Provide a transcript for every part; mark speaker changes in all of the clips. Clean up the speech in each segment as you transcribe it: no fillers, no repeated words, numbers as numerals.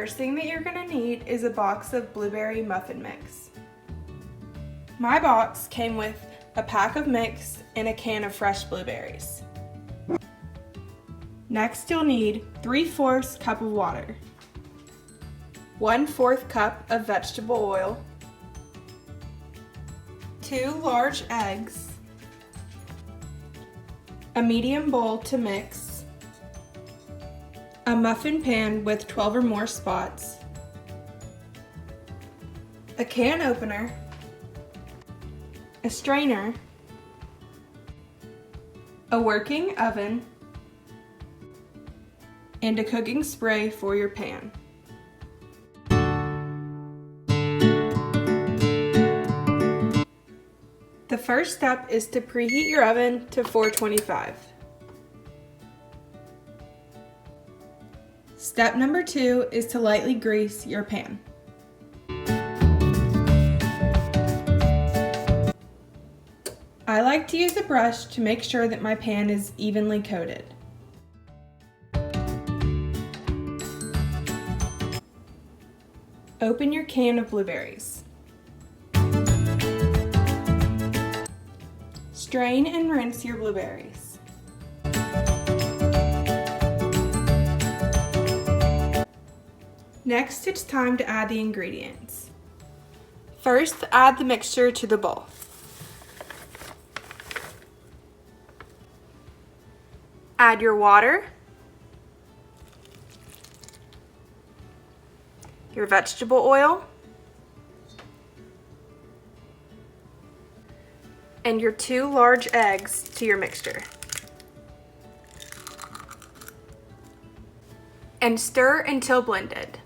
Speaker 1: first thing that you're going to need is a box of blueberry muffin mix. My box came with a pack of mix and a can of fresh blueberries. Next, you'll need 3/4 cup of water, 1/4 cup of vegetable oil, 2 large eggs, a medium bowl to mix, a muffin pan with 12 or more spots, a can opener, a strainer, a working oven, and a cooking spray for your pan. The first step is to preheat your oven to 425. Step number 2 is to lightly grease your pan. I like to use a brush to make sure that my pan is evenly coated. Open your can of blueberries. Strain and rinse your blueberries. Next, it's time to add the ingredients. First, add the mixture to the bowl. Add your water, your vegetable oil, and your 2 large eggs to your mixture. And stir until blended.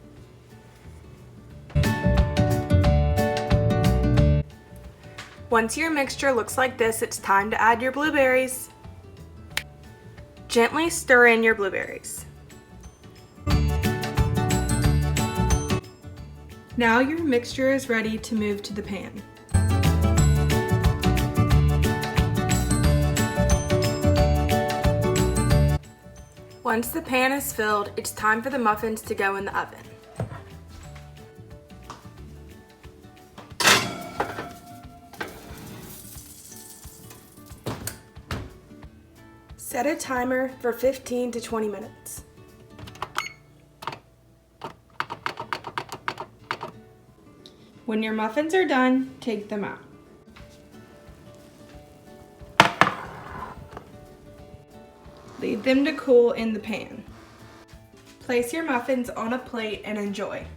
Speaker 1: Once your mixture looks like this, it's time to add your blueberries. Gently stir in your blueberries. Now your mixture is ready to move to the pan. Once the pan is filled, it's time for the muffins to go in the oven. Set a timer for 15 to 20 minutes. When your muffins are done, take them out. Leave them to cool in the pan. Place your muffins on a plate and enjoy.